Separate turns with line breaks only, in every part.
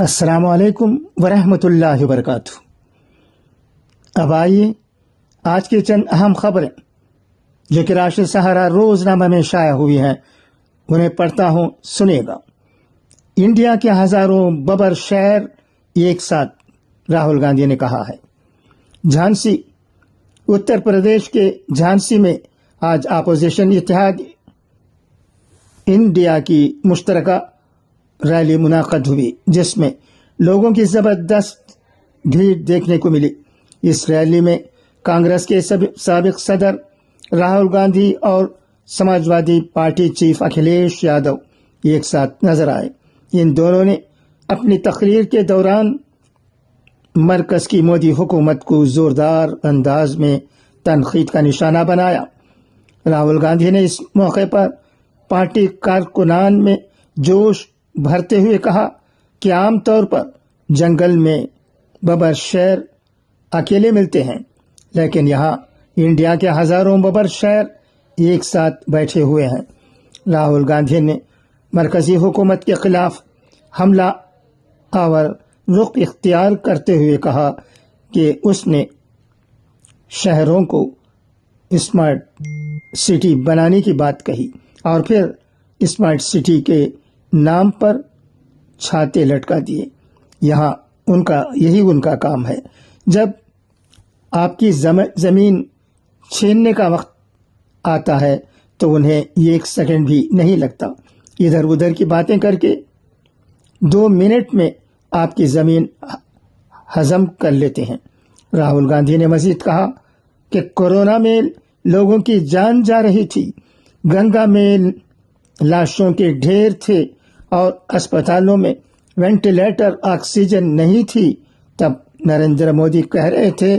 अस्सलाम वालेकुम वरहमतुल्लाहि वबरकातुहू। अब आइए आज की चंद अहम खबरें जो कि राष्ट्रीय सहारा रोजनामा में शाया हुई हैं उन्हें पढ़ता हूँ, सुनिएगा। इंडिया के हजारों बबर शहर एक साथ, राहुल गांधी ने कहा है। झांसी, उत्तर प्रदेश के झांसी में आज अपोजिशन इत्तेहाद इंडिया की मुश्तरका रैली मुनाक़द हुई, जिसमें लोगों की जबरदस्त भीड़ देखने को मिली। इस रैली में कांग्रेस के साबिक सदर राहुल गांधी और समाजवादी पार्टी चीफ अखिलेश यादव एक साथ नजर आए। इन दोनों ने अपनी तकरीर के दौरान मरकज की मोदी हुकूमत को जोरदार अंदाज में तनकीद का निशाना बनाया। राहुल गांधी ने इस मौके पर पार्टी कारकुनान में जोश भरते हुए कहा कि आमतौर पर जंगल में बबर शेर अकेले मिलते हैं, लेकिन यहाँ इंडिया के हजारों बबर शेर एक साथ बैठे हुए हैं। राहुल गांधी ने मरकजी हुकूमत के खिलाफ हमला आवर रुख इख्तियार करते हुए कहा कि उसने शहरों को स्मार्ट सिटी बनाने की बात कही और फिर स्मार्ट सिटी के नाम पर छाते लटका दिए। यहाँ यही उनका काम है। जब आपकी जमीन छीनने का वक्त आता है तो उन्हें एक सेकंड भी नहीं लगता। इधर उधर की बातें करके 2 मिनट में आपकी जमीन हजम कर लेते हैं। राहुल गांधी ने मजीद कहा कि कोरोना में लोगों की जान जा रही थी, गंगा में लाशों के ढेर थे और अस्पतालों में वेंटिलेटर ऑक्सीजन नहीं थी, तब नरेंद्र मोदी कह रहे थे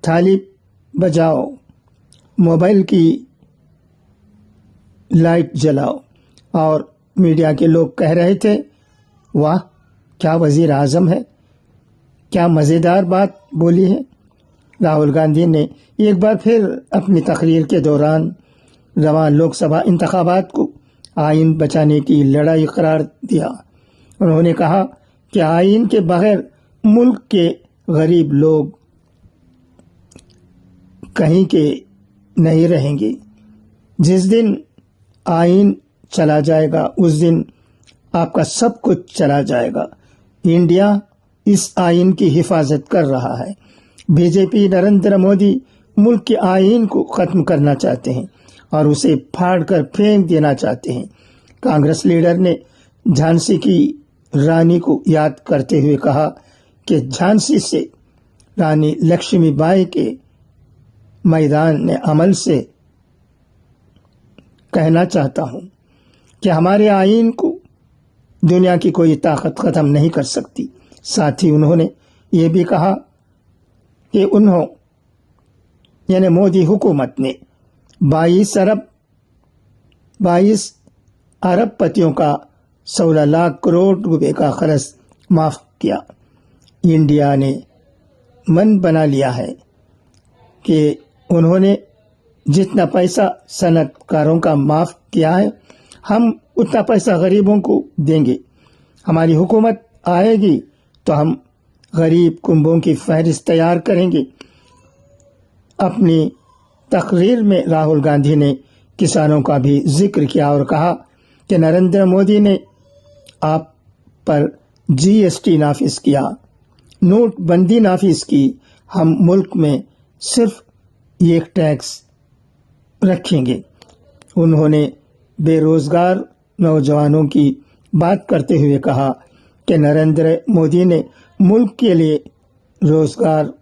थाली बजाओ, मोबाइल की लाइट जलाओ, और मीडिया के लोग कह रहे थे वाह क्या वजीर आजम है, क्या मज़ेदार बात बोली है। राहुल गांधी ने एक बार फिर अपनी तकरीर के दौरान रवां लोकसभा इंतखाबात को आइन बचाने की लड़ाई करार दिया। उन्होंने कहा कि आइन के बगैर मुल्क के गरीब लोग कहीं के नहीं रहेंगे। जिस दिन आइन चला जाएगा उस दिन आपका सब कुछ चला जाएगा। इंडिया इस आइन की हिफाजत कर रहा है। बीजेपी नरेंद्र मोदी मुल्क के आइन को खत्म करना चाहते हैं और उसे फाड़ कर फेंक देना चाहते हैं। कांग्रेस लीडर ने झांसी की रानी को याद करते हुए कहा कि झांसी से रानी लक्ष्मीबाई के मैदान ने अमल से कहना चाहता हूं कि हमारे आइन को दुनिया की कोई ताकत खत्म नहीं कर सकती। साथ ही उन्होंने ये भी कहा कि यानी मोदी हुकूमत ने 22 अरबपतियों का 16 लाख करोड़ रुपए का कर्ज माफ किया। इंडिया ने मन बना लिया है कि उन्होंने जितना पैसा सनतकारों का माफ किया है, हम उतना पैसा गरीबों को देंगे। हमारी हुकूमत आएगी तो हम गरीब कुंबों की फहरिस्त तैयार करेंगे। अपनी तकरीर में राहुल गांधी ने किसानों का भी जिक्र किया और कहा कि नरेंद्र मोदी ने आप पर जीएसटी नाफिज किया, नोटबंदी नाफिज की। हम मुल्क में सिर्फ एक टैक्स रखेंगे। उन्होंने बेरोजगार नौजवानों की बात करते हुए कहा कि नरेंद्र मोदी ने मुल्क के लिए रोजगार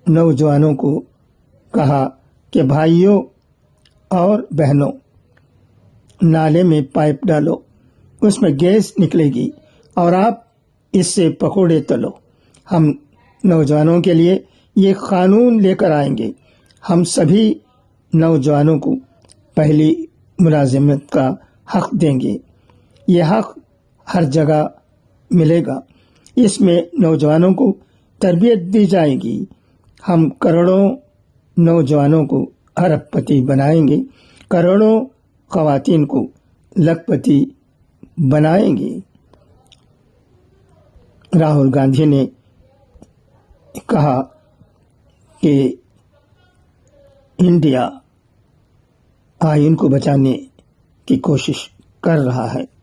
नौजवानों को कहा कि भाइयों और बहनों, नाले में पाइप डालो, उसमें गैस निकलेगी और आप इससे पकोड़े तलो। हम नौजवानों के लिए ये कानून लेकर आएंगे। हम सभी नौजवानों को पहली मुलाजिमत का हक देंगे। ये हक हर जगह मिलेगा। इसमें नौजवानों को तरबियत दी जाएगी। हम करोड़ों नौजवानों को अरबपति बनाएंगे, करोड़ों खवातीन को लखपति बनाएंगे। راہل گاندھی نے کہا کہ انڈیا آئین کو بچانے کی کوشش کر رہا ہے۔